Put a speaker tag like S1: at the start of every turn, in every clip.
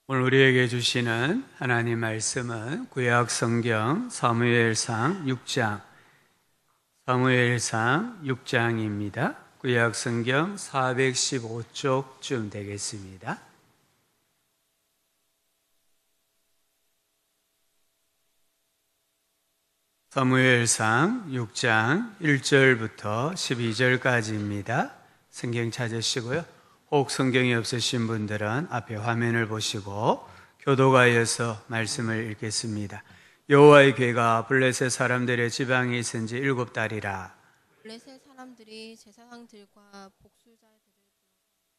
S1: 오늘 우리에게 주시는 하나님 말씀은 구약 성경 사무엘상 6장입니다. 구약 성경 415쪽쯤 되겠습니다. 사무엘상 6장 1절부터 12절까지입니다. 성경 찾으시고요. 혹 성경이 없으신 분들은 앞에 화면을 보시고 교도가에서 말씀을 읽겠습니다. 여호와의 궤가 블레셋 사람들의 지방에 있은 지 7달이라.
S2: 블레셋 사람들이 제사장들과 복술자들을 불러서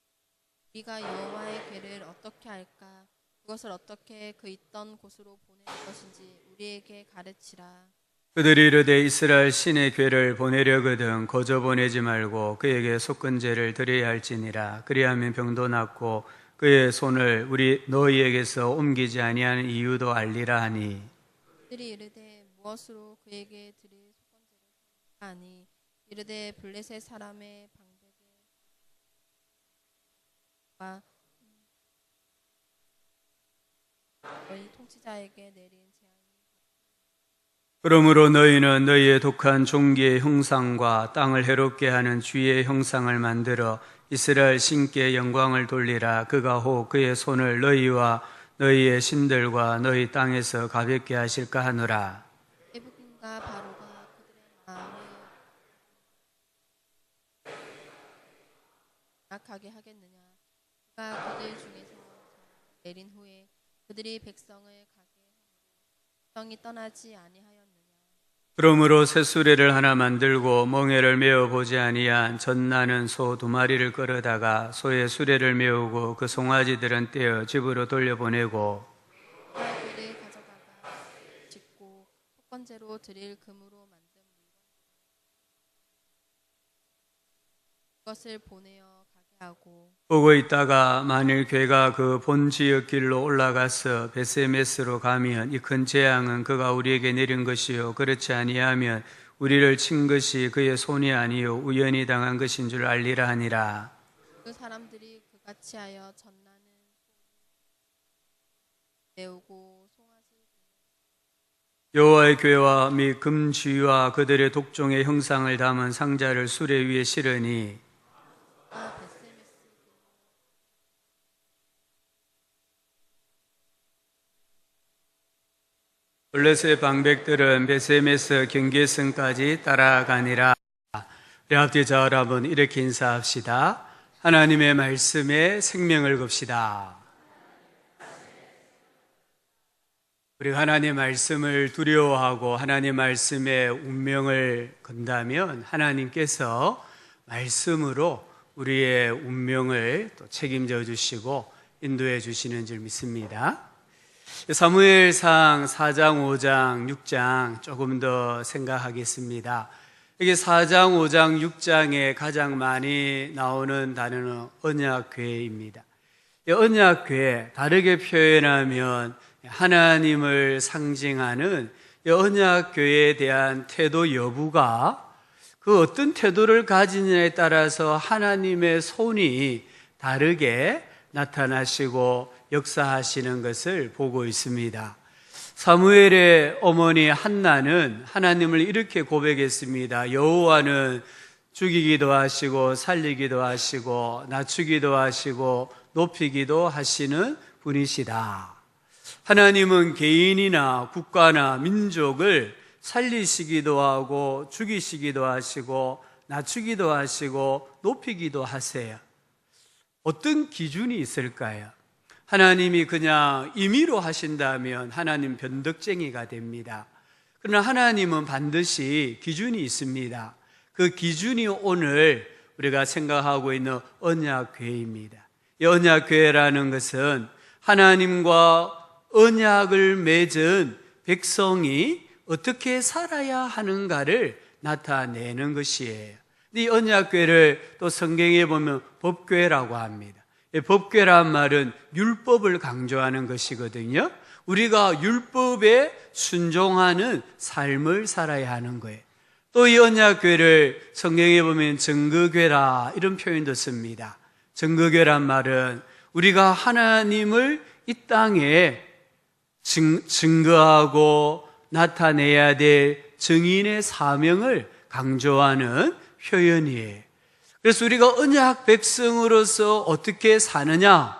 S2: 우리가 여호와의 궤를 어떻게 할까? 그것을 어떻게 그 있던 곳으로 보낼 것인지 우리에게 가르치라.
S1: 그들이 이르되 이스라엘 신의 궤를 보내려거든 거저 보내지 말고 그에게 속건제를 드려야 할지니라. 그리하면 병도 낫고 그의 손을 우리 너희에게서 옮기지 아니하는 이유도 알리라 하니.
S2: 그들이 이르되 무엇으로 그에게 드릴 속건제를 하니? 이르되 블레셋 사람의 방백과 너희 통치자에게 내린
S1: 그러므로 너희는 너희의 독한 종기의 형상과 땅을 해롭게 하는 쥐의 형상을 만들어 이스라엘 신께 영광을 돌리라. 그가 혹 그의 손을 너희와 너희의 신들과 너희 땅에서 가볍게 하실까 하노라.
S2: 에브군과 바로가 그들의 마음을 약하게 하겠느냐? 그가 그들 중에서 내린 후에 그들이 백성을 가게 하므로 백성이 떠나지 아니하였느냐?
S1: 그러므로 새수레를 하나 만들고 멍에를 메어 보지 아니한 젖나는 소 2마리를 끌어다가 소의 수레를 메우고 그 송아지들은 떼어 집으로 돌려보내고
S2: 그를 가져다가 짓고 속건제로 드릴 금으로 만든 그것을 보내어 가게 하고
S1: 보고 있다가 만일 괴가 그 본 지역 길로 올라가서 베세메스로 가면 이 큰 재앙은 그가 우리에게 내린 것이요 그렇지 아니하면 우리를 친 것이 그의 손이 아니요 우연히 당한 것인 줄 알리라 하니라.
S2: 그 사람들이 그같이 하여 전나는 메우고 송아지
S1: 여호와의 궤와 및 금쥐와 그들의 독종의 형상을 담은 상자를 수레 위에 실으니 블레셋 방백들은 베세메스 경계선까지 따라가니라. 우리 앞뒤자 여러분 이렇게 인사합시다. 하나님의 말씀에 생명을 겁시다. 우리가 하나님의 말씀을 두려워하고 하나님의 말씀에 운명을 건다면 하나님께서 말씀으로 우리의 운명을 또 책임져 주시고 인도해 주시는 줄 믿습니다. 사무엘상 4장, 5장, 6장 조금 더 생각하겠습니다. 이게 4장, 5장, 6장에 가장 많이 나오는 단어는 언약궤입니다. 이 언약궤, 다르게 표현하면 하나님을 상징하는 이 언약궤에 대한 태도 여부가 그 어떤 태도를 가지느냐에 따라서 하나님의 손이 다르게 나타나시고 역사하시는 것을 보고 있습니다. 사무엘의 어머니 한나는 하나님을 이렇게 고백했습니다. 여호와는 죽이기도 하시고 살리기도 하시고 낮추기도 하시고 높이기도 하시는 분이시다. 하나님은 개인이나 국가나 민족을 살리시기도 하고 죽이시기도 하시고 낮추기도 하시고 높이기도 하세요. 어떤 기준이 있을까요? 하나님이 그냥 임의로 하신다면 하나님 변덕쟁이가 됩니다. 그러나 하나님은 반드시 기준이 있습니다. 그 기준이 오늘 우리가 생각하고 있는 언약궤입니다. 이 언약궤라는 것은 하나님과 언약을 맺은 백성이 어떻게 살아야 하는가를 나타내는 것이에요. 이 언약궤를 또 성경에 보면 법궤라고 합니다. 법궤란 말은 율법을 강조하는 것이거든요. 우리가 율법에 순종하는 삶을 살아야 하는 거예요. 또 이 언약궤를 성경에 보면 증거궤라 이런 표현도 씁니다. 증거궤란 말은 우리가 하나님을 이 땅에 증거하고 나타내야 될 증인의 사명을 강조하는 표현이에요. 그래서 우리가 언약 백성으로서 어떻게 사느냐?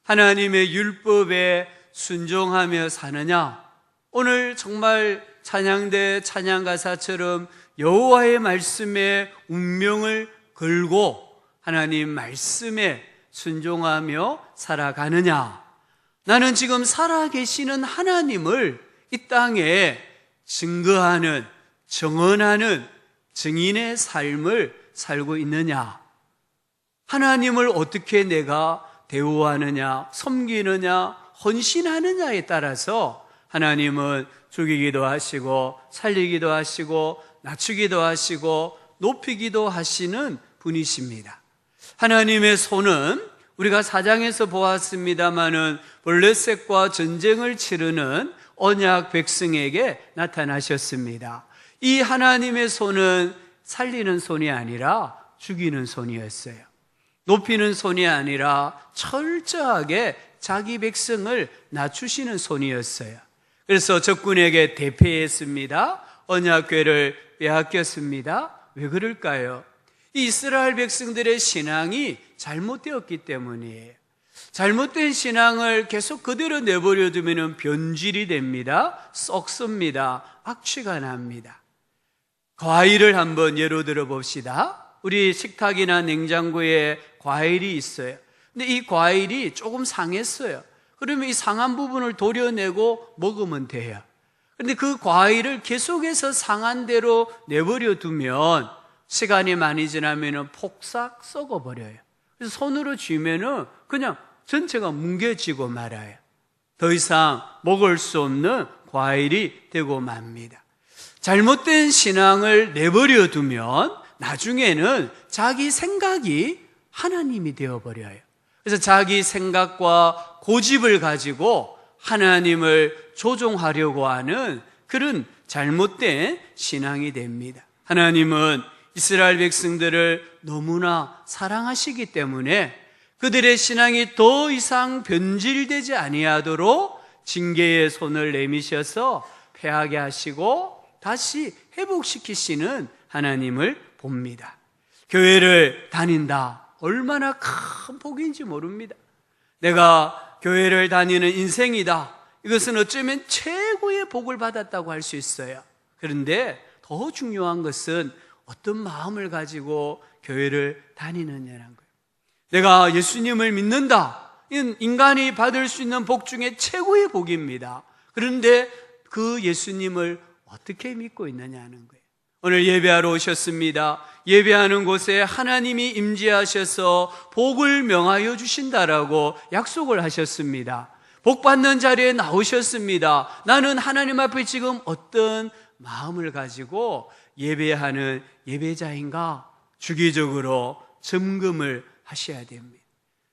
S1: 하나님의 율법에 순종하며 사느냐? 오늘 정말 찬양대 찬양가사처럼 여호와의 말씀에 운명을 걸고 하나님 말씀에 순종하며 살아가느냐? 나는 지금 살아계시는 하나님을 이 땅에 증거하는, 정언하는 증인의 삶을 살고 있느냐? 하나님을 어떻게 내가 대우하느냐, 섬기느냐, 헌신하느냐에 따라서 하나님은 죽이기도 하시고 살리기도 하시고 낮추기도 하시고 높이기도 하시는 분이십니다. 하나님의 손은 우리가 사장에서 보았습니다마는 블레셋과 전쟁을 치르는 언약 백성에게 나타나셨습니다. 이 하나님의 손은 살리는 손이 아니라 죽이는 손이었어요. 높이는 손이 아니라 철저하게 자기 백성을 낮추시는 손이었어요. 그래서 적군에게 대패했습니다. 언약궤를 빼앗겼습니다. 왜 그럴까요? 이 이스라엘 백성들의 신앙이 잘못되었기 때문이에요. 잘못된 신앙을 계속 그대로 내버려 두면 변질이 됩니다. 썩습니다. 악취가 납니다. 과일을 한번 예로 들어 봅시다. 우리 식탁이나 냉장고에 과일이 있어요. 근데 이 과일이 조금 상했어요. 그러면 이 상한 부분을 도려내고 먹으면 돼요. 그런데 그 과일을 계속해서 상한 대로 내버려 두면 시간이 많이 지나면 폭삭 썩어버려요. 그래서 손으로 쥐면은 그냥 전체가 뭉개지고 말아요. 더 이상 먹을 수 없는 과일이 되고 맙니다. 잘못된 신앙을 내버려 두면 나중에는 자기 생각이 하나님이 되어버려요. 그래서 자기 생각과 고집을 가지고 하나님을 조종하려고 하는 그런 잘못된 신앙이 됩니다. 하나님은 이스라엘 백성들을 너무나 사랑하시기 때문에 그들의 신앙이 더 이상 변질되지 아니하도록 징계의 손을 내미셔서 패하게 하시고 다시 회복시키시는 하나님을 봅니다. 교회를 다닌다. 얼마나 큰 복인지 모릅니다. 내가 교회를 다니는 인생이다. 이것은 어쩌면 최고의 복을 받았다고 할 수 있어요. 그런데 더 중요한 것은 어떤 마음을 가지고 교회를 다니느냐는 거예요. 내가 예수님을 믿는다. 이건 인간이 받을 수 있는 복 중에 최고의 복입니다. 그런데 그 예수님을 어떻게 믿고 있느냐는 거예요. 오늘 예배하러 오셨습니다. 예배하는 곳에 하나님이 임재하셔서 복을 명하여 주신다라고 약속을 하셨습니다. 복 받는 자리에 나오셨습니다. 나는 하나님 앞에 지금 어떤 마음을 가지고 예배하는 예배자인가? 주기적으로 점검을 하셔야 됩니다.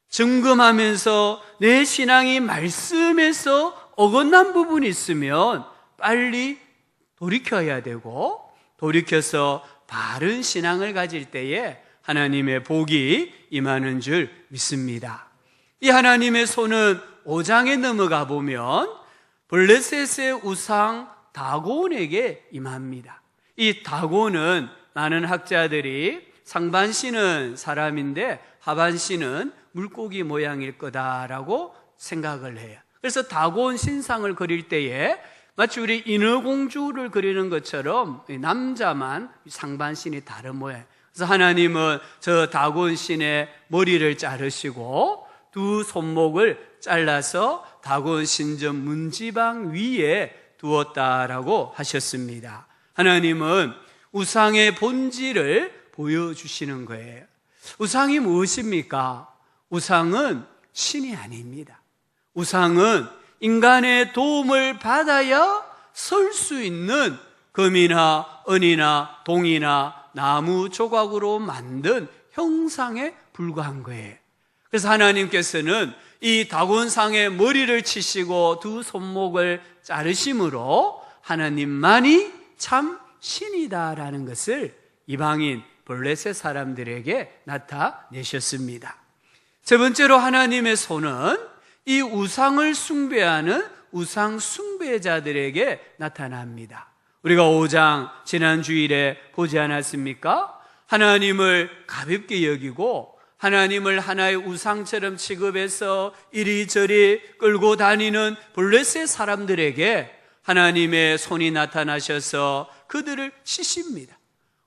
S1: 점검하면서 내 신앙이 말씀에서 어긋난 부분이 있으면 빨리 돌이켜야 되고, 돌이켜서 바른 신앙을 가질 때에 하나님의 복이 임하는 줄 믿습니다. 이 하나님의 손은 5장에 넘어가 보면 블레셋의 우상 다곤에게 임합니다. 이 다곤은 많은 학자들이 상반신은 사람인데 하반신은 물고기 모양일 거다라고 생각을 해요. 그래서 다곤 신상을 그릴 때에 마치 우리 인어공주를 그리는 것처럼 남자만 상반신이 다른 모양. 그래서 하나님은 저 다곤 신의 머리를 자르시고 두 손목을 잘라서 다곤 신전 문지방 위에 두었다라고 하셨습니다. 하나님은 우상의 본질을 보여주시는 거예요. 우상이 무엇입니까? 우상은 신이 아닙니다. 우상은 인간의 도움을 받아야 설 수 있는 금이나 은이나 동이나 나무 조각으로 만든 형상에 불과한 거예요. 그래서 하나님께서는 이 다곤상의 머리를 치시고 두 손목을 자르심으로 하나님만이 참 신이다라는 것을 이방인 블레셋 사람들에게 나타내셨습니다. 세 번째로 하나님의 손은 이 우상을 숭배하는 우상 숭배자들에게 나타납니다. 우리가 5장 지난 주일에 보지 않았습니까? 하나님을 가볍게 여기고 하나님을 하나의 우상처럼 취급해서 이리저리 끌고 다니는 블레셋 사람들에게 하나님의 손이 나타나셔서 그들을 치십니다.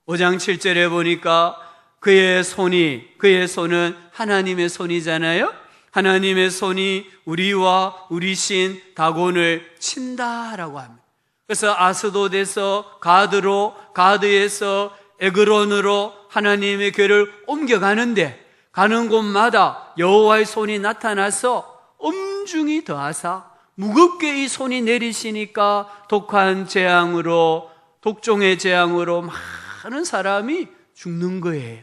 S1: 5장 7절에 보니까 그의 손은 하나님의 손이잖아요. 하나님의 손이 우리와 우리 신 다곤을 친다라고 합니다. 그래서 아스돗에서 가드로, 가드에서 에그론으로 하나님의 궤를 옮겨가는데 가는 곳마다 여호와의 손이 나타나서 엄중히 더하사 무겁게 이 손이 내리시니까 독한 재앙으로, 독종의 재앙으로 많은 사람이 죽는 거예요.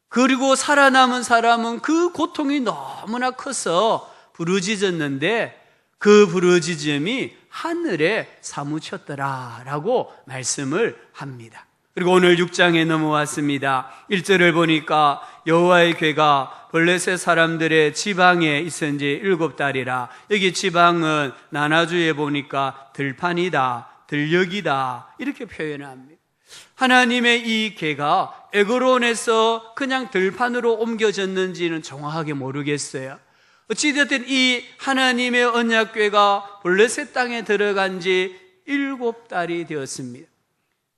S1: 그리고 살아남은 사람은 그 고통이 너무나 커서 부르짖었는데 그 부르짖음이 하늘에 사무쳤더라라고 말씀을 합니다. 그리고 오늘 6장에 넘어왔습니다. 1절을 보니까 여호와의 궤가 블레셋 사람들의 지방에 있은 지 7달이라. 여기 지방은 나나주에 보니까 들판이다, 들녘이다 이렇게 표현합니다. 하나님의 이 궤가 에그론에서 그냥 들판으로 옮겨졌는지는 정확하게 모르겠어요. 어찌됐든 이 하나님의 언약궤가 블레셋 땅에 들어간 지 7달이 되었습니다.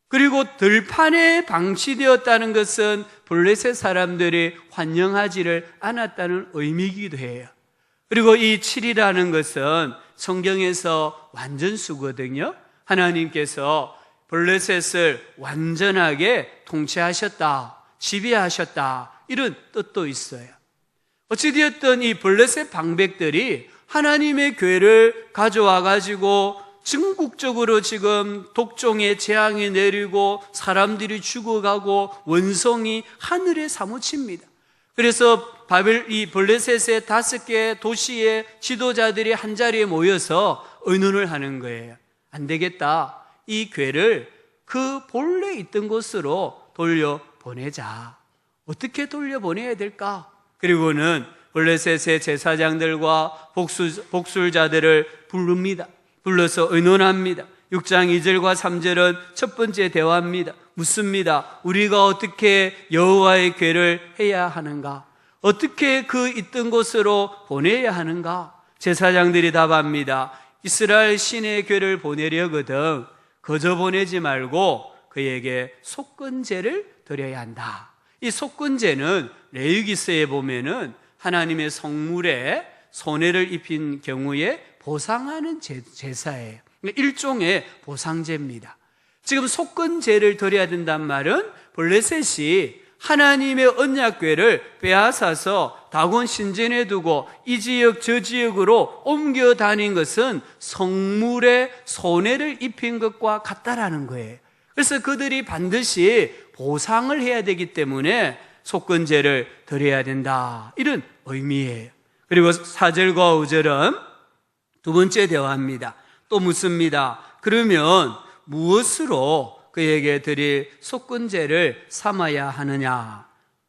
S1: 그리고 들판에 방치되었다는 것은 블레셋 사람들이 환영하지를 않았다는 의미이기도 해요. 그리고 이 7이라는 것은 성경에서 완전수거든요. 하나님께서 블레셋을 완전하게 통치하셨다, 지배하셨다 이런 뜻도 있어요. 어찌되었든 이 블레셋 방백들이 하나님의 궤를 가져와 가지고 전국적으로 지금 독종의 재앙이 내리고 사람들이 죽어가고 원성이 하늘에 사무칩니다. 그래서 이 블레셋의 5개 도시의 지도자들이 한자리에 모여서 의논을 하는 거예요. 안 되겠다. 이 궤를 그 본래 있던 곳으로 돌려보내자. 어떻게 돌려보내야 될까? 그리고는 블레셋의 제사장들과 복술자들을 부릅니다. 불러서 의논합니다. 6장 2절과 3절은 첫 번째 대화입니다. 묻습니다. 우리가 어떻게 여호와의 궤를 해야 하는가? 어떻게 그 있던 곳으로 보내야 하는가? 제사장들이 답합니다. 이스라엘 신의 궤를 보내려거든 거저 보내지 말고 그에게 속건제를 드려야 한다. 이 속건제는 레위기서에 보면은 하나님의 성물에 손해를 입힌 경우에 보상하는 제사예요. 일종의 보상제입니다. 지금 속건제를 드려야 된단 말은 블레셋이 하나님의 언약궤를 빼앗아서 다곤 신전에 두고 이 지역 저 지역으로 옮겨 다닌 것은 성물에 손해를 입힌 것과 같다라는 거예요. 그래서 그들이 반드시 보상을 해야 되기 때문에 속건제를 드려야 된다, 이런 의미예요. 그리고 4절과 5절은 두 번째 대화입니다. 또 묻습니다. 그러면 무엇으로 그에게 드릴 속건제를 삼아야 하느냐?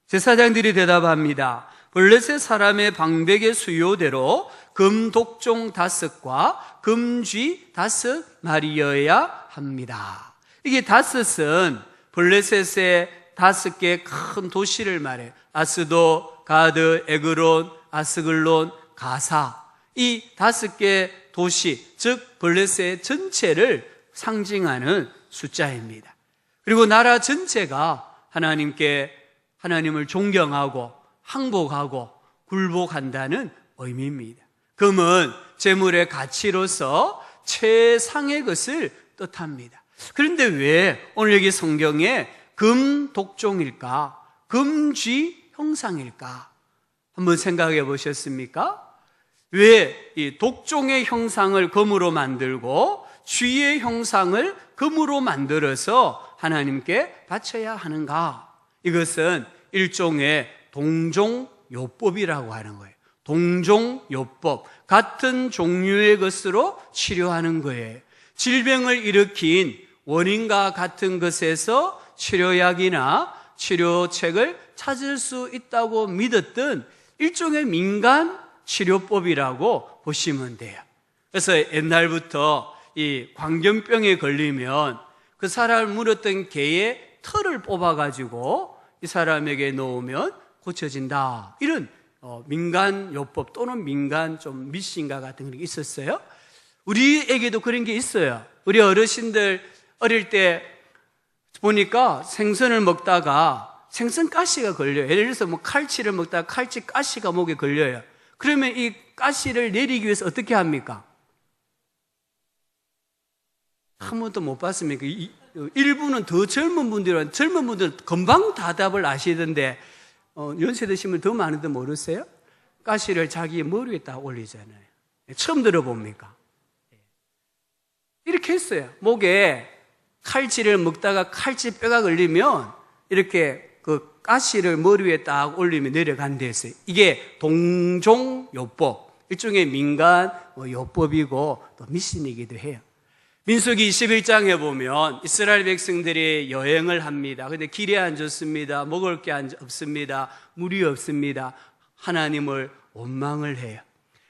S1: 제사장들이 대답합니다. 블레셋 사람의 방백의 수요대로 금독종 5과 금쥐 5마리여야 합니다. 이게 5은 블레셋의 5개 큰 도시를 말해요. 아스도, 가드, 에그론, 아스글론, 가사. 이 5개 도시, 즉 블레셋 전체를 상징하는 숫자입니다. 그리고 나라 전체가 하나님을 존경하고 항복하고 굴복한다는 의미입니다. 금은 재물의 가치로서 최상의 것을 뜻합니다. 그런데 왜 오늘 여기 성경에 금 독종일까? 금쥐 형상일까? 한번 생각해 보셨습니까? 왜 이 독종의 형상을 금으로 만들고 쥐의 형상을 금으로 만들어서 하나님께 바쳐야 하는가? 이것은 일종의 동종요법이라고 하는 거예요. 동종요법, 같은 종류의 것으로 치료하는 거예요. 질병을 일으킨 원인과 같은 것에서 치료약이나 치료책을 찾을 수 있다고 믿었던 일종의 민간 치료법이라고 보시면 돼요. 그래서 옛날부터 이 광견병에 걸리면 그 사람을 물었던 개의 털을 뽑아가지고 이 사람에게 놓으면 고쳐진다. 이런 민간요법 또는 민간 좀 미신가 같은 게 있었어요. 우리에게도 그런 게 있어요. 우리 어르신들 어릴 때 보니까 생선을 먹다가 생선 가시가 걸려요. 예를 들어서 뭐 칼치를 먹다가 칼치 가시가 목에 걸려요. 그러면 이 가시를 내리기 위해서 어떻게 합니까? 한 번도 못 봤습니까? 일부는 더 젊은 분들은 금방 답을 아시던데 연세 드신 분 더 많은데 모르세요? 가시를 자기 머리 위에 딱 올리잖아요. 처음 들어봅니까? 이렇게 했어요. 목에 칼치를 먹다가 칼치 뼈가 걸리면 이렇게 그 가시를 머리 위에 딱 올리면 내려간다 했어요. 이게 동종요법, 일종의 민간 요법이고 또 미신이기도 해요. 민수기 21장에 보면 이스라엘 백성들이 여행을 합니다. 근데 길이 안 좋습니다. 먹을 게 없습니다. 물이 없습니다. 하나님을 원망을 해요.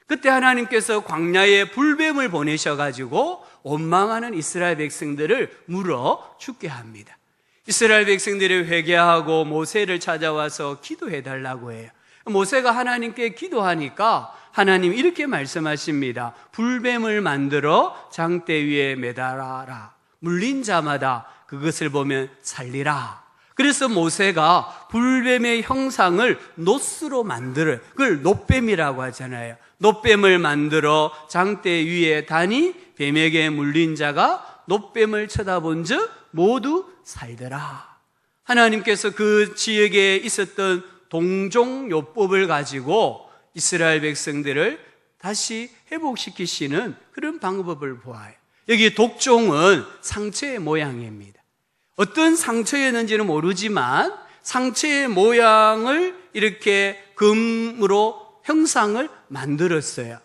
S1: 그때 하나님께서 광야에 불뱀을 보내셔가지고 원망하는 이스라엘 백성들을 물어 죽게 합니다. 이스라엘 백성들이 회개하고 모세를 찾아와서 기도해달라고 해요. 모세가 하나님께 기도하니까 하나님 이렇게 말씀하십니다. 불뱀을 만들어 장대 위에 매달아라. 물린 자마다 그것을 보면 살리라. 그래서 모세가 불뱀의 형상을 놋으로 만들어요. 그걸 놋뱀이라고 하잖아요. 놋뱀을 만들어 장대 위에 다니 뱀에게 물린 자가 놋뱀을 쳐다본 즉 모두 살더라. 하나님께서 그 지역에 있었던 동종요법을 가지고 이스라엘 백성들을 다시 회복시키시는 그런 방법을 보아요. 여기 독종은 상처의 모양입니다. 어떤 상처였는지는 모르지만 상처의 모양을 이렇게 금으로 형상을 만들었어요.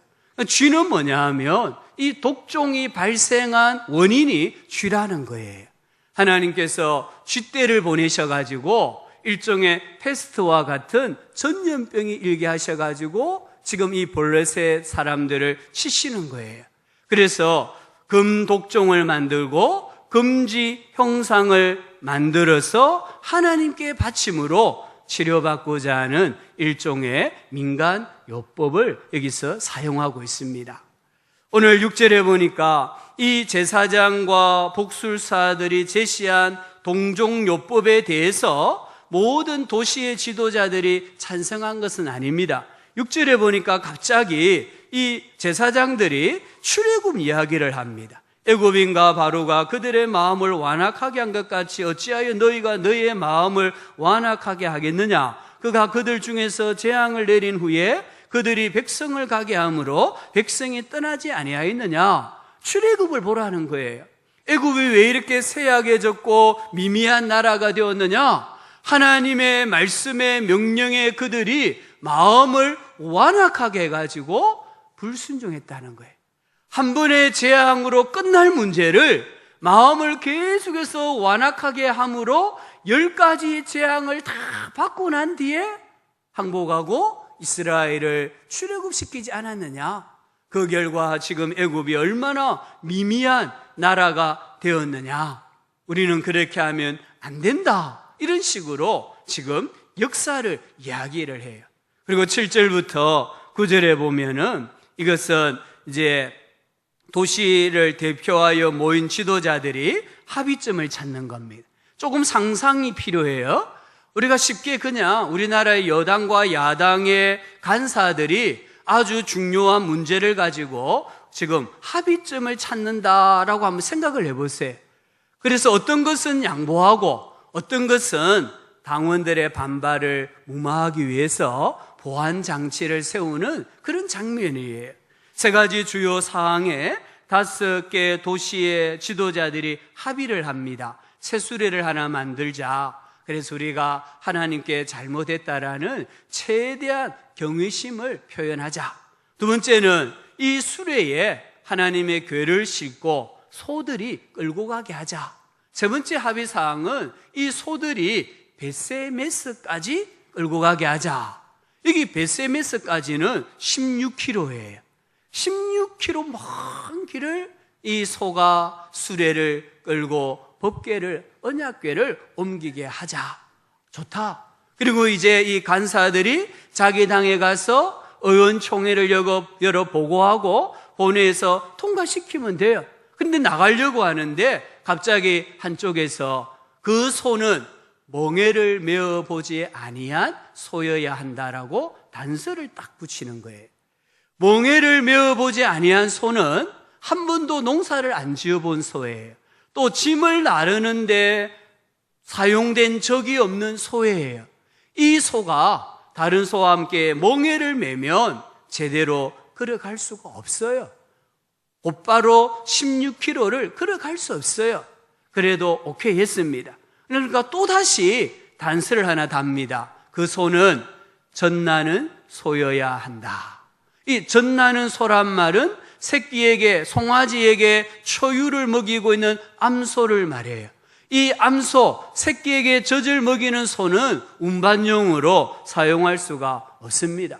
S1: 쥐는 뭐냐 하면 이 독종이 발생한 원인이 쥐라는 거예요. 하나님께서 쥐떼를 보내셔가지고 일종의 패스트와 같은 전염병이 일게 하셔가지고 지금 이 블레셋 사람들을 치시는 거예요. 그래서 금독종을 만들고 금지 형상을 만들어서 하나님께 바침으로 치료받고자 하는 일종의 민간 요법을 여기서 사용하고 있습니다. 오늘 6절에 보니까 이 제사장과 복술사들이 제시한 동종요법에 대해서 모든 도시의 지도자들이 찬성한 것은 아닙니다. 6절에 보니까 갑자기 이 제사장들이 출애굽 이야기를 합니다. 애굽인과 바로가 그들의 마음을 완악하게 한 것 같이 어찌하여 너희가 너희의 마음을 완악하게 하겠느냐? 그가 그들 중에서 재앙을 내린 후에 그들이 백성을 가게 함으로 백성이 떠나지 아니하였느냐? 출애굽을 보라는 거예요. 애굽이 왜 이렇게 쇠약해졌고 미미한 나라가 되었느냐? 하나님의 말씀의 명령에 그들이 마음을 완악하게 해가지고 불순종했다는 거예요. 한 번의 재앙으로 끝날 문제를 마음을 계속해서 완악하게 함으로 10가지 재앙을 다 받고 난 뒤에 항복하고 이스라엘을 출애굽시키지 않았느냐? 그 결과 지금 애굽이 얼마나 미미한 나라가 되었느냐? 우리는 그렇게 하면 안 된다. 이런 식으로 지금 역사를 이야기를 해요. 그리고 7절부터 9절에 보면은 이것은 이제 도시를 대표하여 모인 지도자들이 합의점을 찾는 겁니다. 조금 상상이 필요해요. 우리가 쉽게 그냥 우리나라의 여당과 야당의 간사들이 아주 중요한 문제를 가지고 지금 합의점을 찾는다라고 한번 생각을 해보세요. 그래서 어떤 것은 양보하고 어떤 것은 당원들의 반발을 무마하기 위해서 보안 장치를 세우는 그런 장면이에요. 3가지 주요 사항에 5개 도시의 지도자들이 합의를 합니다. 새 수레를 하나 만들자. 그래서 우리가 하나님께 잘못했다라는 최대한 경외심을 표현하자. 두 번째는 이 수레에 하나님의 궤를 싣고 소들이 끌고 가게 하자. 세 번째 합의 사항은 이 소들이 벳세메스까지 끌고 가게 하자. 여기 베세메스까지는 16km예요. 16km 먼 길을 이 소가 수레를 끌고 법궤를, 언약궤를 옮기게 하자. 좋다. 그리고 이제 이 간사들이 자기 당에 가서 의원총회를 열어 보고하고 본회에서 통과시키면 돼요. 근데 나가려고 하는데 갑자기 한쪽에서 그 소는 멍에를 메어보지 아니한 소여야 한다라고 단서를 딱 붙이는 거예요. 멍에를 메어보지 아니한 소는 한 번도 농사를 안 지어본 소예요. 또 짐을 나르는데 사용된 적이 없는 소예요. 이 소가 다른 소와 함께 멍에를 메면 제대로 걸어갈 수가 없어요. 곧바로 16km를 걸어갈 수 없어요. 그래도 오케이 했습니다. 그러니까 또다시 단서를 하나 답니다. 그 소는 젖나는 소여야 한다. 이 젖나는 소란 말은 새끼에게, 송아지에게 초유를 먹이고 있는 암소를 말해요. 이 암소, 새끼에게 젖을 먹이는 소는 운반용으로 사용할 수가 없습니다.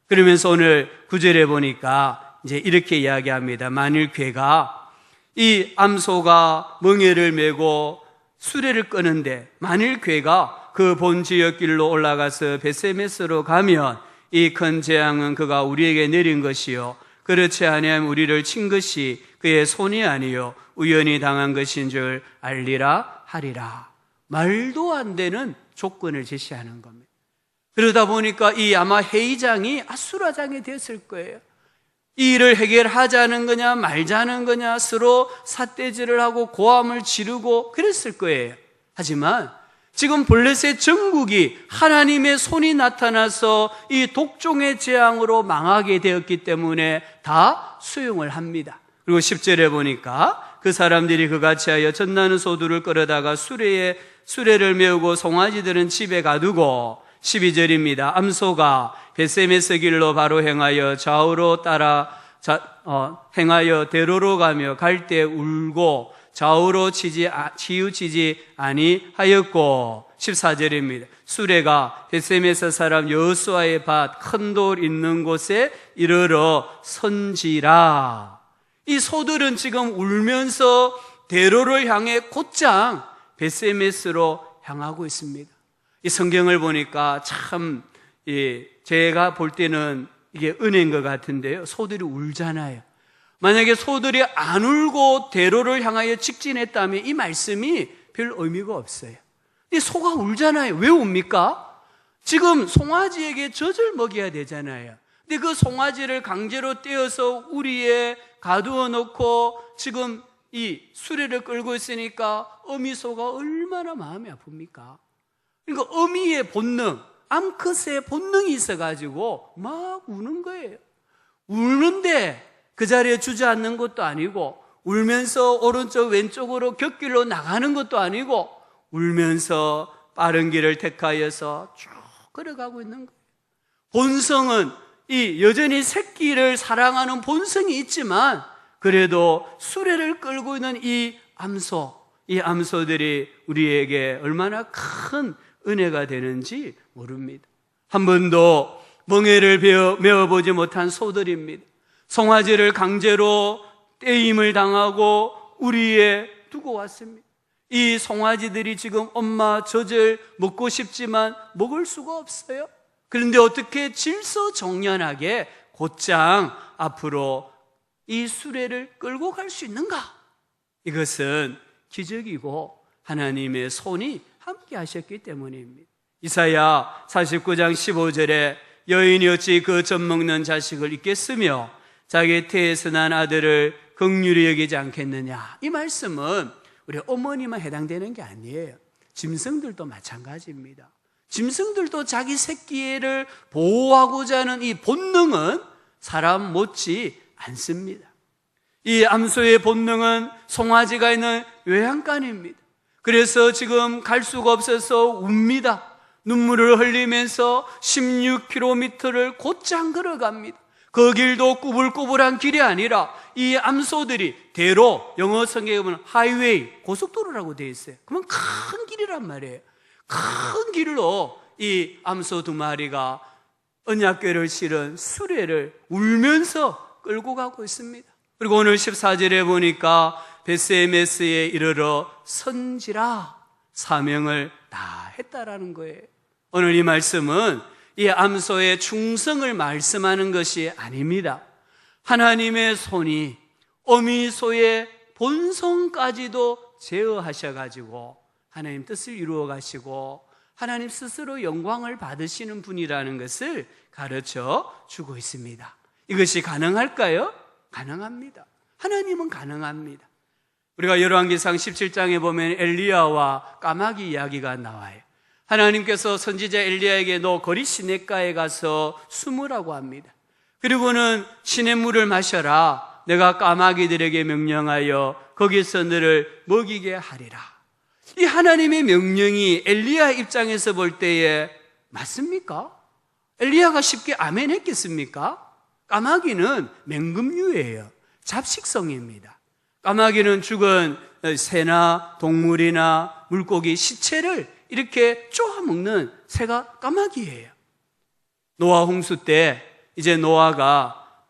S1: 그러면서 오늘 9절에 보니까 이제 이렇게 이야기합니다. 만일 괴가, 이 암소가 멍에를 메고 수레를 끄는데 만일 괴가 그 본 지역길로 올라가서 베세메스로 가면 이 큰 재앙은 그가 우리에게 내린 것이요 그렇지 아니하면 우리를 친 것이 그의 손이 아니요 우연히 당한 것인 줄 알리라 하리라. 말도 안 되는 조건을 제시하는 겁니다. 그러다 보니까 이 아마 회의장이 아수라장이 됐을 거예요. 이 일을 해결하자는 거냐 말자는 거냐 서로 삿대질을 하고 고함을 지르고 그랬을 거예요. 하지만 지금 블레셋 전국이 하나님의 손이 나타나서 이 독종의 재앙으로 망하게 되었기 때문에 다 수용을 합니다. 그리고 10절에 보니까 그 사람들이 그같이 하여 젖나는 소들을 끌어다가 수레를 메우고 송아지들은 집에 가두고 12절입니다. 암소가 베세메스 길로 바로 행하여 좌우로 행하여 대로로 가며 갈 때 울고 좌우로 치우치지 아니하였고 14절입니다. 수레가 베세메스 사람 여호수아의 밭 큰 돌 있는 곳에 이르러 선지라. 이 소들은 지금 울면서 대로를 향해 곧장 베세메스로 향하고 있습니다. 이 성경을 보니까 참 제가 볼 때는 이게 은혜인 것 같은데요. 소들이 울잖아요. 만약에 소들이 안 울고 대로를 향하여 직진했다면 이 말씀이 별 의미가 없어요. 이 소가 울잖아요. 왜 웁니까? 지금 송아지에게 젖을 먹여야 되잖아요. 근데 그 송아지를 강제로 떼어서 우리에 가두어 놓고 지금 이 수레를 끌고 있으니까 어미소가 얼마나 마음이 아픕니까? 그러니까 어미의 본능, 암컷의 본능이 있어가지고 막 우는 거예요. 우는데 그 자리에 주저앉는 것도 아니고 울면서 오른쪽 왼쪽으로 곁길로 나가는 것도 아니고 울면서 빠른 길을 택하여서 쭉 걸어가고 있는 거예요. 본성은 이 여전히 새끼를 사랑하는 본성이 있지만 그래도 수레를 끌고 있는 이 암소들이 우리에게 얼마나 큰 은혜가 되는지 모릅니다. 한 번도 멍에를 메어보지 못한 소들입니다. 송아지를 강제로 떼임을 당하고 우리에 두고 왔습니다. 이 송아지들이 지금 엄마 젖을 먹고 싶지만 먹을 수가 없어요. 그런데 어떻게 질서정연하게 곧장 앞으로 이 수레를 끌고 갈 수 있는가? 이것은 기적이고 하나님의 손이 함께 하셨기 때문입니다. 이사야 49장 15절에 여인이 어찌 그 젖 먹는 자식을 잊겠으며 자기 태에서 난 아들을 긍휼히 여기지 않겠느냐. 이 말씀은 우리 어머니만 해당되는 게 아니에요. 짐승들도 마찬가지입니다. 짐승들도 자기 새끼를 보호하고자 하는 이 본능은 사람 못지 않습니다. 이 암소의 본능은 송아지가 있는 외양간입니다. 그래서 지금 갈 수가 없어서 웁니다. 눈물을 흘리면서 16km를 곧장 걸어갑니다. 그 길도 꾸불꾸불한 길이 아니라 이 암소들이 대로, 영어 성경에 보면 하이웨이, 고속도로라고 되어 있어요. 그러면 큰 길이란 말이에요. 큰 길로 이 암소 두 마리가 언약궤를 실은 수레를 울면서 끌고 가고 있습니다. 그리고 오늘 14절에 보니까 베스메스에 이르러 선지라 사명을 다 했다라는 거예요. 오늘 이 말씀은 이 암소의 충성을 말씀하는 것이 아닙니다. 하나님의 손이 어미소의 본성까지도 제어하셔가지고 하나님 뜻을 이루어 가시고 하나님 스스로 영광을 받으시는 분이라는 것을 가르쳐 주고 있습니다. 이것이 가능할까요? 가능합니다. 하나님은 가능합니다. 우리가 열왕기상 17장에 보면 엘리야와 까마귀 이야기가 나와요. 하나님께서 선지자 엘리야에게 너 거리 시냇가에 가서 숨으라고 합니다. 그리고는 시냇물을 마셔라. 내가 까마귀들에게 명령하여 거기서 너를 먹이게 하리라. 이 하나님의 명령이 엘리야 입장에서 볼 때에 맞습니까? 엘리야가 쉽게 아멘 했겠습니까? 까마귀는 맹금류예요. 잡식성입니다. 까마귀는 죽은 새나 동물이나 물고기 시체를 이렇게 쪼아먹는 새가 까마귀예요. 노아 홍수 때 이제 노아가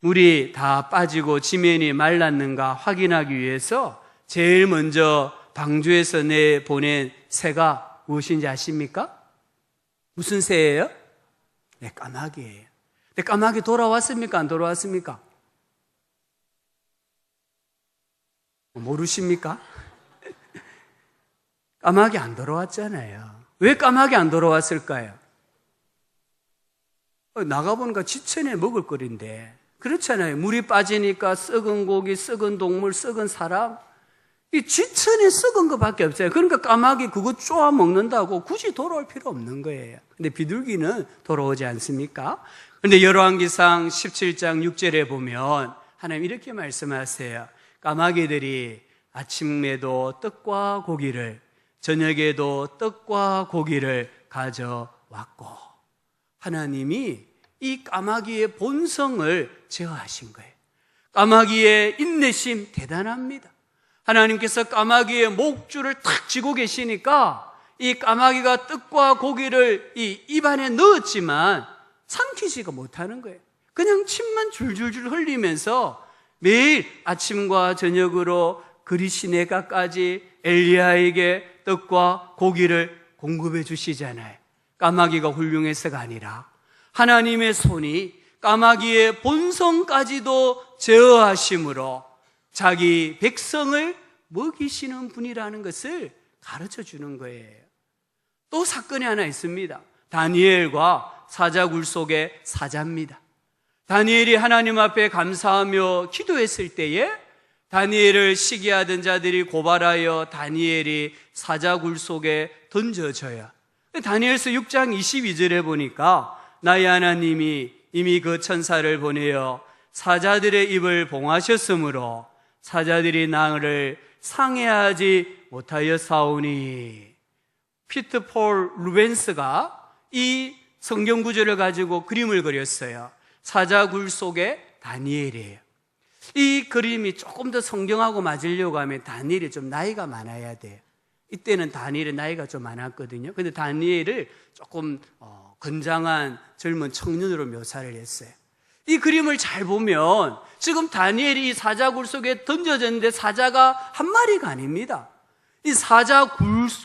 S1: 물이 다 빠지고 지면이 말랐는가 확인하기 위해서 제일 먼저 방주에서 내보낸 새가 무엇인지 아십니까? 무슨 새예요? 네, 까마귀예요. 근데 까마귀 돌아왔습니까? 안 돌아왔습니까? 모르십니까? 까마귀 안 돌아왔잖아요. 왜 까마귀 안 돌아왔을까요? 나가보니까 지천에 먹을 거리인데 그렇잖아요. 물이 빠지니까 썩은 고기, 썩은 동물, 썩은 사람, 이 지천에 썩은 것밖에 없어요. 그러니까 까마귀 그거 쪼아 먹는다고 굳이 돌아올 필요 없는 거예요. 근데 비둘기는 돌아오지 않습니까? 그런데 열왕기상 17장 6절에 보면 하나님 이렇게 말씀하세요. 까마귀들이 아침에도 떡과 고기를, 저녁에도 떡과 고기를 가져왔고, 하나님이 이 까마귀의 본성을 제어하신 거예요. 까마귀의 인내심 대단합니다. 하나님께서 까마귀의 목줄을 탁 쥐고 계시니까 이 까마귀가 떡과 고기를 이 입안에 넣었지만 삼키지가 못하는 거예요. 그냥 침만 줄줄줄 흘리면서 매일 아침과 저녁으로 그리시네가까지 엘리야에게 떡과 고기를 공급해 주시잖아요. 까마귀가 훌륭해서가 아니라 하나님의 손이 까마귀의 본성까지도 제어하심으로 자기 백성을 먹이시는 분이라는 것을 가르쳐 주는 거예요. 또 사건이 하나 있습니다. 다니엘과 사자굴 속의 사자입니다. 다니엘이 하나님 앞에 감사하며 기도했을 때에 다니엘을 시기하던 자들이 고발하여 다니엘이 사자굴 속에 던져져요. 다니엘서 6장 22절에 보니까 나의 하나님이 이미 그 천사를 보내어 사자들의 입을 봉하셨으므로 사자들이 나를 상해하지 못하였사오니. 피터 폴 루벤스가 이 성경 구절을 가지고 그림을 그렸어요. 사자굴 속의 다니엘이에요. 이 그림이 조금 더 성경하고 맞으려고 하면 다니엘이 좀 나이가 많아야 돼요. 이때는 다니엘의 나이가 좀 많았거든요. 근데 다니엘을 조금 건장한 젊은 청년으로 묘사를 했어요. 이 그림을 잘 보면 지금 다니엘이 사자굴 속에 던져졌는데 사자가 한 마리가 아닙니다. 이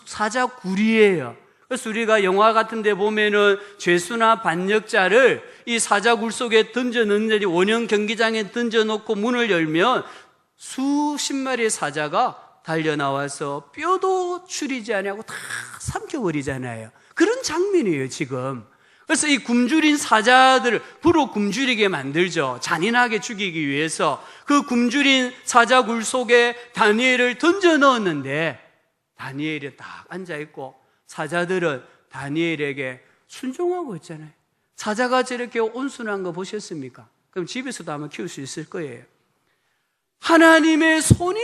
S1: 사자굴이에요. 그래서 우리가 영화 같은 데 보면은 죄수나 반역자를 이 사자굴 속에 던져넣는데 원형 경기장에 던져놓고 문을 열면 수십 마리의 사자가 달려나와서 뼈도 추리지 않고 다 삼켜버리잖아요. 그런 장면이에요, 지금. 그래서 이 굶주린 사자들을 불어 굶주리게 만들죠. 잔인하게 죽이기 위해서 그 굶주린 사자굴 속에 다니엘을 던져 넣었는데 다니엘이 딱 앉아있고 사자들은 다니엘에게 순종하고 있잖아요. 사자가 저렇게 온순한 거 보셨습니까? 그럼 집에서도 아마 키울 수 있을 거예요. 하나님의 손이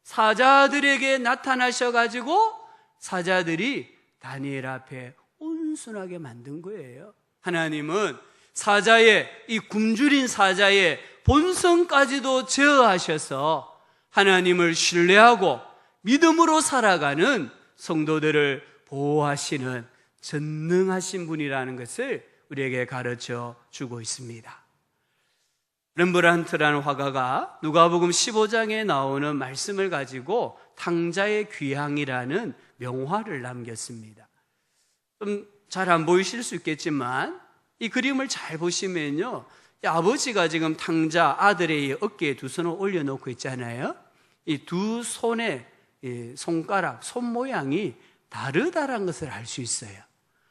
S1: 사자들에게 나타나셔가지고 사자들이 다니엘 앞에 온순하게 만든 거예요. 하나님은 사자의, 이 굶주린 사자의 본성까지도 제어하셔서 하나님을 신뢰하고 믿음으로 살아가는 성도들을 보호하시는 전능하신 분이라는 것을 우리에게 가르쳐 주고 있습니다. 렘브란트라는 화가가 누가복음 15장에 나오는 말씀을 가지고 탕자의 귀향이라는 명화를 남겼습니다. 좀 잘 안 보이실 수 있겠지만 이 그림을 잘 보시면요, 이 아버지가 지금 탕자 아들의 어깨에 두 손을 올려놓고 있잖아요. 이 두 손의 손가락, 손 모양이 다르다는 것을 알 수 있어요.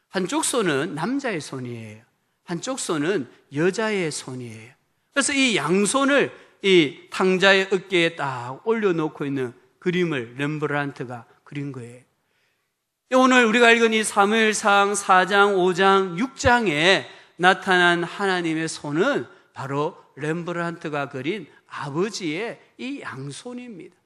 S1: 한쪽 손은 남자의 손이에요. 한쪽 손은 여자의 손이에요. 그래서 이 양손을 이 탕자의 어깨에 딱 올려놓고 있는 그림을 렘브란트가 그린 거예요. 오늘 우리가 읽은 이 사무엘상 4장, 5장, 6장에 나타난 하나님의 손은 바로 렘브란트가 그린 아버지의 이 양손입니다.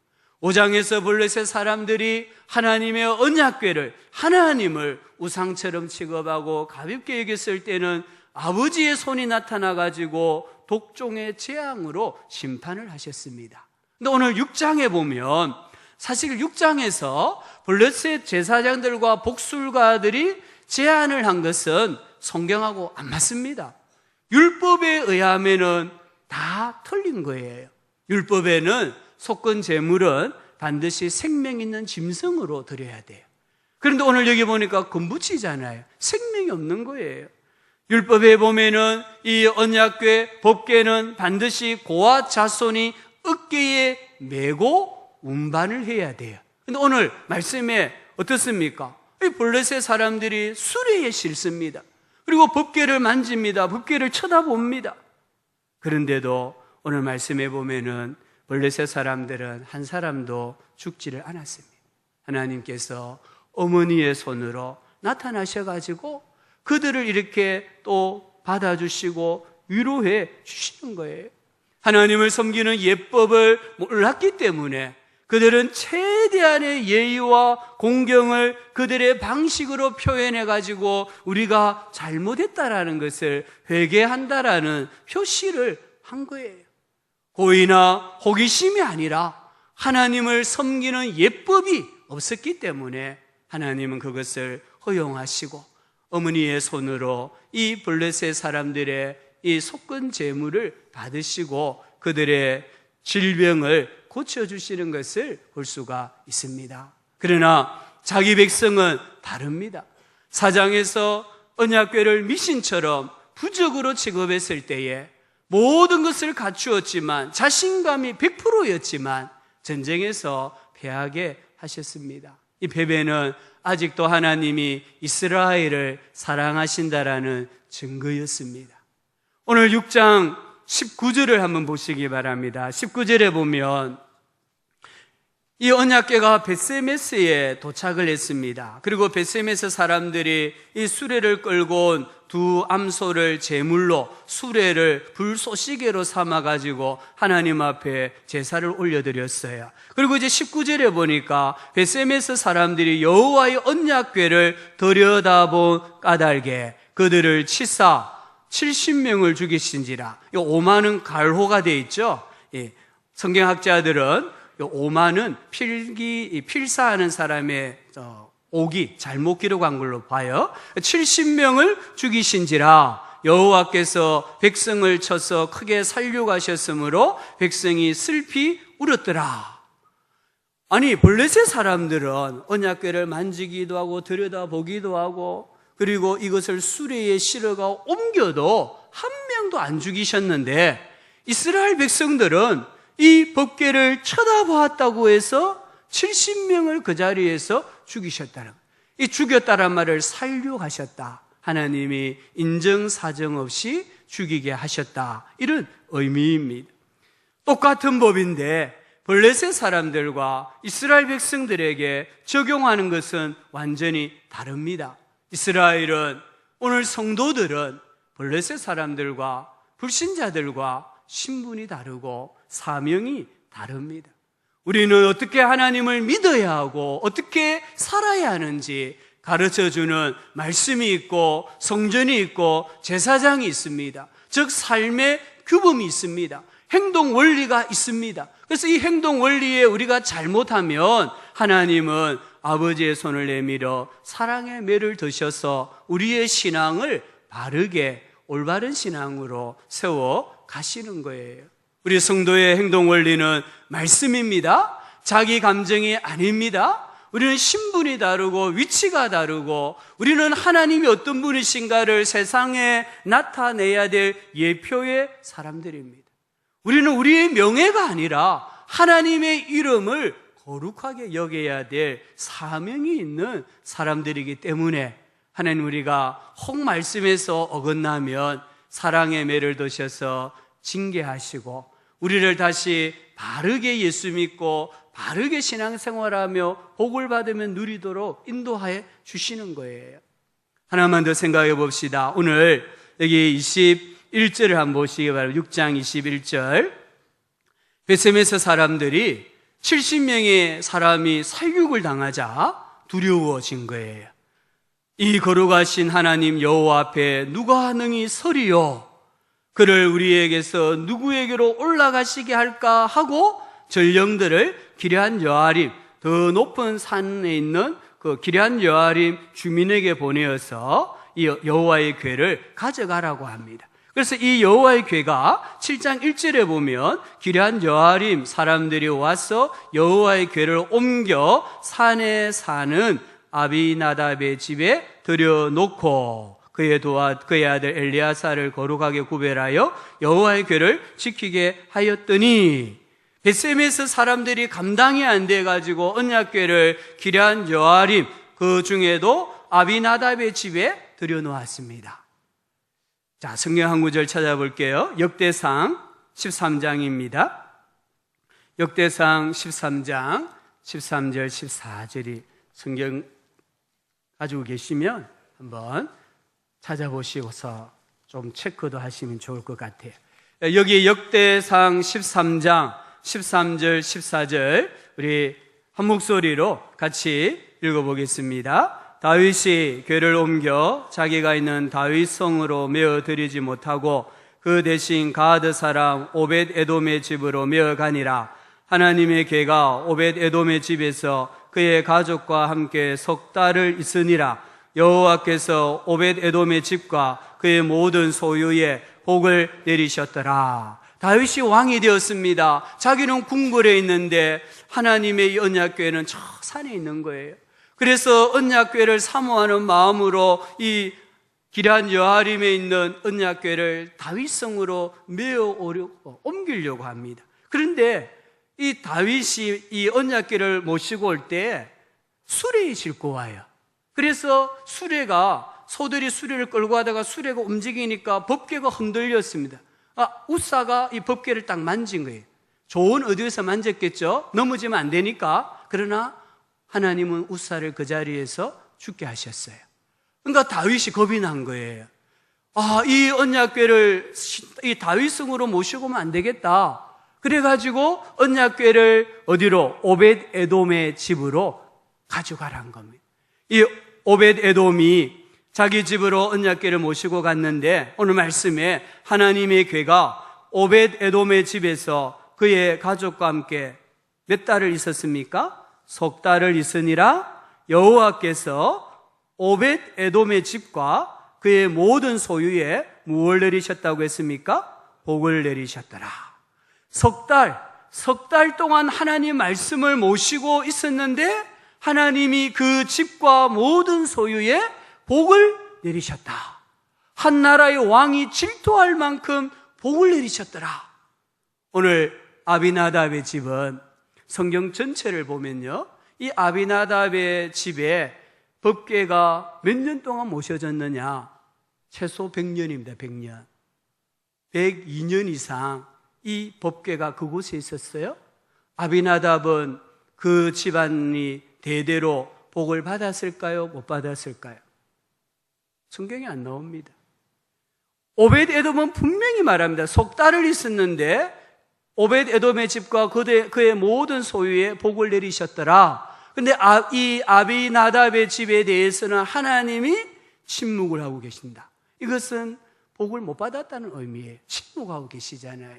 S1: 5장에서 블레셋 사람들이 하나님의 언약궤를, 하나님을 우상처럼 취급하고 가볍게 여겼을 때는 아버지의 손이 나타나가지고 독종의 재앙으로 심판을 하셨습니다. 근데 오늘 6장에 보면 사실 6장에서 블레셋 제사장들과 복술가들이 제안을 한 것은 성경하고 안 맞습니다. 율법에 의하면은 다 틀린 거예요. 율법에는 속건 제물은 반드시 생명 있는 짐승으로 드려야 돼요. 그런데 오늘 여기 보니까 금붙이잖아요. 생명이 없는 거예요. 율법에 보면은 이 언약궤 법궤는 반드시 고아 자손이 어깨에 메고 운반을 해야 돼요. 근데 오늘 말씀에 어떻습니까? 이 블레셋 사람들이 수레에 싣습니다. 그리고 법궤를 만집니다. 법궤를 쳐다봅니다. 그런데도 오늘 말씀에 보면은 블레셋 사람들은 한 사람도 죽지를 않았습니다. 하나님께서 어머니의 손으로 나타나셔가지고 그들을 이렇게 또 받아주시고 위로해 주시는 거예요. 하나님을 섬기는 예법을 몰랐기 때문에 그들은 최대한의 예의와 공경을 그들의 방식으로 표현해가지고 우리가 잘못했다라는 것을 회개한다라는 표시를 한 거예요. 고의나 호기심이 아니라 하나님을 섬기는 예법이 없었기 때문에 하나님은 그것을 허용하시고 어머니의 손으로 이 블레셋 사람들의 이 속건 제물을 받으시고 그들의 질병을 고쳐주시는 것을 볼 수가 있습니다. 그러나 자기 백성은 다릅니다. 4장에서 언약궤를 미신처럼 부적으로 취급했을 때에 모든 것을 갖추었지만 자신감이 100%였지만 전쟁에서 패하게 하셨습니다. 이 패배는 아직도 하나님이 이스라엘을 사랑하신다라는 증거였습니다. 오늘 6장 19절을 한번 보시기 바랍니다. 19절에 보면 이 언약궤가 벳세메스에 도착을 했습니다. 그리고 벳세메스 사람들이 이 수레를 끌고 온 두 암소를 제물로 수레를 불쏘시개로 삼아가지고 하나님 앞에 제사를 올려드렸어요. 그리고 이제 19절에 보니까 벳세메스 사람들이 여호와의 언약궤를 들여다본 까닭에 그들을 치사 70명을 죽이신지라. 이 5만은 갈호가 되어 있죠. 성경학자들은 5만은 필사하는 사람의 오기, 잘못 기록한 걸로 봐요. 70명을 죽이신지라. 여호와께서 백성을 쳐서 크게 살려가셨으므로 백성이 슬피 울었더라. 아니, 블레셋 사람들은 언약궤를 만지기도 하고 들여다보기도 하고 그리고 이것을 수레에 실어가 옮겨도 한 명도 안 죽이셨는데 이스라엘 백성들은 이 법궤를 쳐다보았다고 해서 70명을 그 자리에서 죽이셨다는 거예요. 이 죽였다란 말을 살려하셨다. 하나님이 인정 사정 없이 죽이게 하셨다. 이런 의미입니다. 똑같은 법인데 블레셋 사람들과 이스라엘 백성들에게 적용하는 것은 완전히 다릅니다. 이스라엘은, 오늘 성도들은 블레셋 사람들과 불신자들과 신분이 다르고 사명이 다릅니다. 우리는 어떻게 하나님을 믿어야 하고 어떻게 살아야 하는지 가르쳐주는 말씀이 있고 성전이 있고 제사장이 있습니다. 즉 삶의 규범이 있습니다. 행동 원리가 있습니다. 그래서 이 행동 원리에 우리가 잘못하면 하나님은 아버지의 손을 내밀어 사랑의 매를 드셔서 우리의 신앙을 바르게 올바른 신앙으로 세워 가시는 거예요. 우리 성도의 행동 원리는 말씀입니다. 자기 감정이 아닙니다. 우리는 신분이 다르고 위치가 다르고 우리는 하나님이 어떤 분이신가를 세상에 나타내야 될 예표의 사람들입니다. 우리는 우리의 명예가 아니라 하나님의 이름을 거룩하게 여겨야 될 사명이 있는 사람들이기 때문에 하나님, 우리가 혹 말씀에서 어긋나면 사랑의 매를 드셔서 징계하시고 우리를 다시 바르게 예수 믿고 바르게 신앙생활하며 복을 받으면 누리도록 인도하여 주시는 거예요. 하나만 더 생각해 봅시다. 오늘 여기 21절을 한번 보시기 바랍니다. 6장 21절. 베셈에서 사람들이 70명의 사람이 살육을 당하자 두려워진 거예요. 이 거룩하신 하나님 여호와 앞에 누가 능히 서리요? 그를 우리에게서 누구에게로 올라가시게 할까 하고 전령들을 기럇 여아림, 더 높은 산에 있는 그 기럇 여아림 주민에게 보내어서 이 여호와의 궤를 가져가라고 합니다. 그래서 이 여호와의 궤가 7장 1절에 보면 기럇 여아림 사람들이 와서 여호와의 궤를 옮겨 산에 사는 아비나답의 집에 들여놓고 그의 아들 엘리야사를 거룩하게 구별하여 여호와의 궤를 지키게 하였더니 베셈에서 사람들이 감당이 안 돼가지고 언약궤를 기럇 여아림 그 중에도 아비나답의 집에 들여놓았습니다. 자, 성경 한 구절 찾아볼게요. 역대상 13장입니다. 역대상 13장 13절 14절이 성경 가지고 계시면 한번 찾아보시고서 좀 체크도 하시면 좋을 것 같아요. 여기 역대상 13장 13절 14절 우리 한 목소리로 같이 읽어보겠습니다. 다윗이 궤를 옮겨 자기가 있는 다윗성으로 메어 드리지 못하고 그 대신 가드 사람 오벳 에돔의 집으로 메어 가니라. 하나님의 궤가 오벳 에돔의 집에서 그의 가족과 함께 석 달을 있으니라. 여호와께서 오벳 에돔의 집과 그의 모든 소유에 복을 내리셨더라. 다윗이 왕이 되었습니다. 자기는 궁궐에 있는데 하나님의 이 언약궤는 저 산에 있는 거예요. 그래서 언약궤를 사모하는 마음으로 이 기럇 여아림에 있는 언약궤를 다윗성으로 메어 옮기려고 합니다. 그런데 이 다윗이 이 언약궤를 모시고 올 때 수레에 싣고 와요. 그래서 수레가 소들이 수레를 끌고 가다가 수레가 움직이니까 법궤가 흔들렸습니다. 우사가 이 법궤를 딱 만진 거예요. 좋은 어디에서 만졌겠죠? 넘어지면 안 되니까. 그러나 하나님은 우사를 그 자리에서 죽게 하셨어요. 그러니까 다윗이 겁이 난 거예요. 이 언약궤를 이 다윗성으로 모시고 오면 안 되겠다. 그래가지고 언약궤를 어디로? 오벳 에돔의 집으로 가져가라는 겁니다. 이 오벳 에돔이 자기 집으로 언약궤를 모시고 갔는데 오늘 말씀에 하나님의 궤가 오벳 에돔의 집에서 그의 가족과 함께 몇 달을 있었습니까? 석 달을 있으니라. 여호와께서 오벳 에돔의 집과 그의 모든 소유에 무엇을 내리셨다고 했습니까? 복을 내리셨더라. 석 달 동안 하나님 말씀을 모시고 있었는데 하나님이 그 집과 모든 소유에 복을 내리셨다. 한 나라의 왕이 질투할 만큼 복을 내리셨더라. 오늘 아비나답의 집은 성경 전체를 보면요, 이 아비나답의 집에 법궤가 몇 년 동안 모셔졌느냐? 최소 100년입니다. 100년. 102년 이상 이 법궤가 그곳에 있었어요. 아비나답은 그 집안이 대대로 복을 받았을까요? 못 받았을까요? 성경에 안 나옵니다. 오벳 에돔은 분명히 말합니다. 석 달을 있었는데 오벳 에돔의 집과 그의 모든 소유에 복을 내리셨더라. 근데 이 아비나답의 집에 대해서는 하나님이 침묵을 하고 계신다. 이것은 복을 못 받았다는 의미예요. 침묵하고 계시잖아요.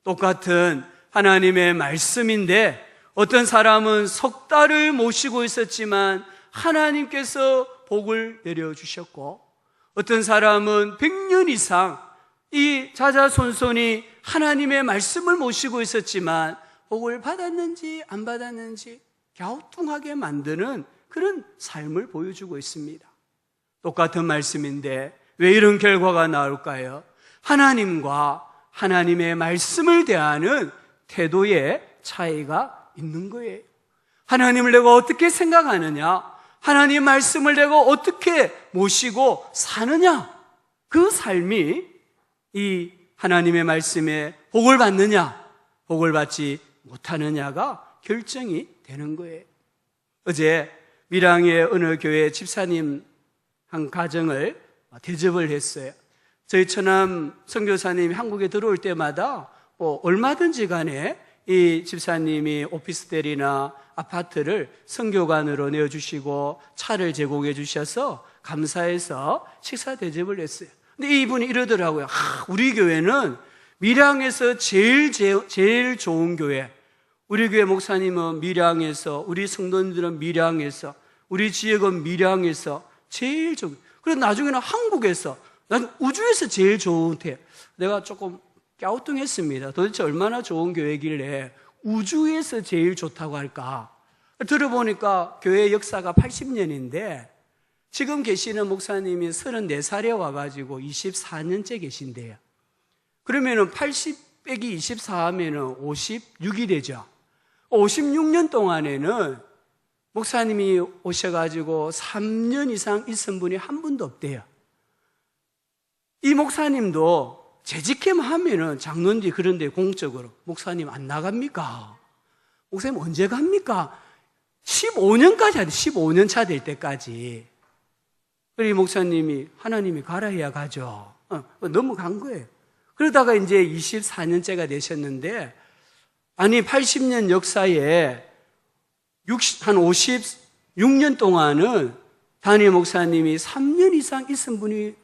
S1: 똑같은 하나님의 말씀인데 어떤 사람은 석 달을 모시고 있었지만 하나님께서 복을 내려주셨고 어떤 사람은 100년 이상 이 자자손손이 하나님의 말씀을 모시고 있었지만 복을 받았는지 안 받았는지 갸우뚱하게 만드는 그런 삶을 보여주고 있습니다. 똑같은 말씀인데 왜 이런 결과가 나올까요? 하나님과 하나님의 말씀을 대하는 태도의 차이가 있는 거예요. 하나님을 내가 어떻게 생각하느냐, 하나님 말씀을 내가 어떻게 모시고 사느냐, 그 삶이 이 하나님의 말씀에 복을 받느냐, 복을 받지 못하느냐가 결정이 되는 거예요. 어제 밀양의 어느 교회 집사님 한 가정을 대접을 했어요. 저희 처남 선교사님이 한국에 들어올 때마다 얼마든지 간에 이 집사님이 오피스텔이나 아파트를 선교관으로 내어주시고 차를 제공해 주셔서 감사해서 식사 대접을 했어요. 근데 이분이 이러더라고요. 우리 교회는 밀양에서 제일 좋은 교회, 우리 교회 목사님은 밀양에서, 우리 성도님들은 밀양에서, 우리 지역은 밀양에서 제일 좋은, 그래서 나중에는 한국에서, 난 우주에서 제일 좋은 데, 내가 조금 갸우뚱했습니다. 도대체 얼마나 좋은 교회길래 우주에서 제일 좋다고 할까? 들어보니까 교회 역사가 80년인데 지금 계시는 목사님이 34살에 와가지고 24년째 계신데요. 그러면은 80 빼기 24 하면은 56이 되죠. 56년 동안에는 목사님이 오셔가지고 3년 이상 있은 분이 한 분도 없대요. 이 목사님도 재직캠 하면은 장로인지 그런데 공적으로 목사님 안 나갑니까? 목사님 언제 갑니까? 15년까지 하대. 15년 차 될 때까지. 그리고 목사님이 하나님이 가라 해야 가죠. 넘어간 거예요. 그러다가 이제 24년째가 되셨는데, 아니 80년 역사에 한 56년 동안은 담임 목사님이 3년 이상 있은 분이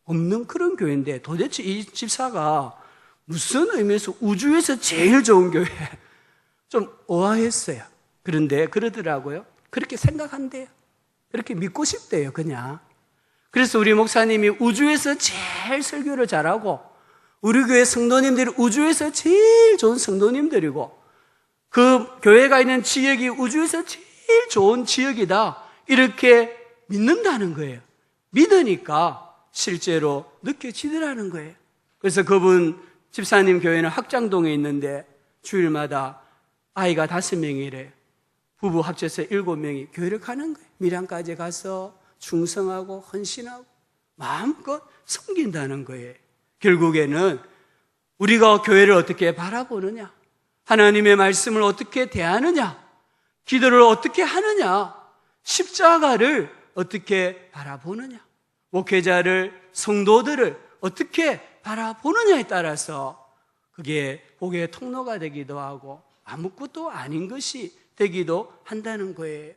S1: 없는 그런 교회인데, 도대체 이 집사가 무슨 의미에서 우주에서 제일 좋은 교회, 좀 의아했어요. 그런데 그러더라고요. 그렇게 생각한대요. 그렇게 믿고 싶대요, 그냥. 그래서 우리 목사님이 우주에서 제일 설교를 잘하고, 우리 교회 성도님들이 우주에서 제일 좋은 성도님들이고, 그 교회가 있는 지역이 우주에서 제일 좋은 지역이다, 이렇게 믿는다는 거예요. 믿으니까 실제로 느껴지더라는 거예요. 그래서 그분 집사님 교회는 학장동에 있는데 주일마다 아이가 5명이래. 부부 합쳐서 7명이 교회를 가는 거예요. 밀양까지 가서 충성하고 헌신하고 마음껏 섬긴다는 거예요. 결국에는 우리가 교회를 어떻게 바라보느냐, 하나님의 말씀을 어떻게 대하느냐, 기도를 어떻게 하느냐, 십자가를 어떻게 바라보느냐, 목회자를, 성도들을 어떻게 바라보느냐에 따라서 그게 복의 통로가 되기도 하고 아무것도 아닌 것이 되기도 한다는 거예요.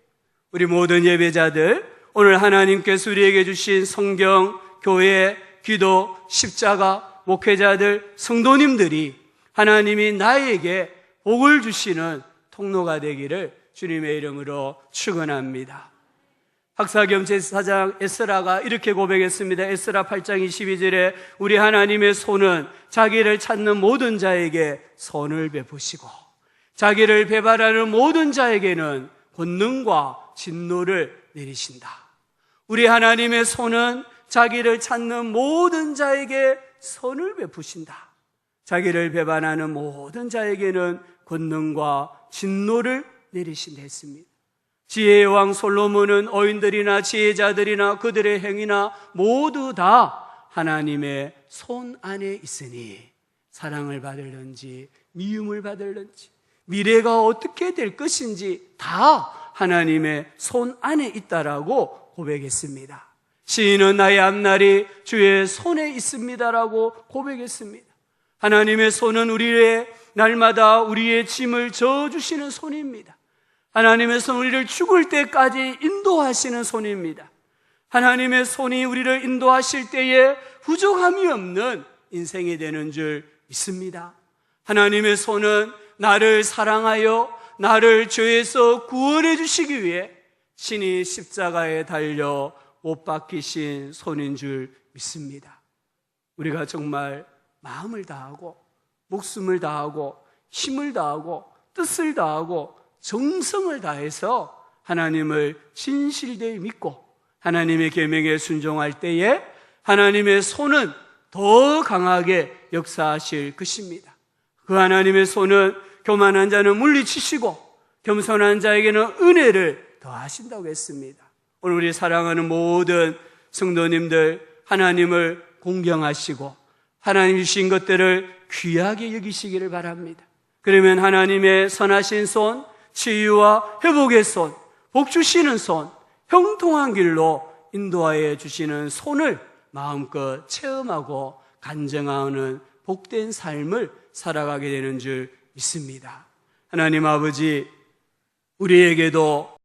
S1: 우리 모든 예배자들, 오늘 하나님께서 우리에게 주신 성경, 교회, 기도, 십자가, 목회자들, 성도님들이 하나님이 나에게 복을 주시는 통로가 되기를 주님의 이름으로 축원합니다. 학사겸 제사장 에스라가 이렇게 고백했습니다. 에스라 8장 22절에 우리 하나님의 손은 자기를 찾는 모든 자에게 선을 베푸시고 자기를 배반하는 모든 자에게는 권능과 진노를 내리신다. 우리 하나님의 손은 자기를 찾는 모든 자에게 선을 베푸신다. 자기를 배반하는 모든 자에게는 권능과 진노를 내리신다 했습니다. 지혜의 왕 솔로몬은 어인들이나 지혜자들이나 그들의 행위나 모두 다 하나님의 손 안에 있으니 사랑을 받을는지 미움을 받을는지 미래가 어떻게 될 것인지 다 하나님의 손 안에 있다라고 고백했습니다. 시인은 나의 앞날이 주의 손에 있습니다라고 고백했습니다. 하나님의 손은 우리의 날마다 우리의 짐을 져주시는 손입니다. 하나님의 손은 우리를 죽을 때까지 인도하시는 손입니다. 하나님의 손이 우리를 인도하실 때에 부족함이 없는 인생이 되는 줄 믿습니다. 하나님의 손은 나를 사랑하여 나를 죄에서 구원해 주시기 위해 친히 십자가에 달려
S3: 못 박히신 손인 줄 믿습니다. 우리가 정말 마음을 다하고 목숨을 다하고 힘을 다하고 뜻을 다하고 정성을 다해서 하나님을 진실되이 믿고 하나님의 계명에 순종할 때에 하나님의 손은 더 강하게 역사하실 것입니다. 그 하나님의 손은 교만한 자는 물리치시고 겸손한 자에게는 은혜를 더하신다고 했습니다. 오늘 우리 사랑하는 모든 성도님들, 하나님을 공경하시고 하나님 주신 것들을 귀하게 여기시기를 바랍니다. 그러면 하나님의 선하신 손, 치유와 회복의 손, 복 주시는 손, 형통한 길로 인도하여 주시는 손을 마음껏 체험하고 간증하는 복된 삶을 살아가게 되는 줄 믿습니다. 하나님 아버지, 우리에게도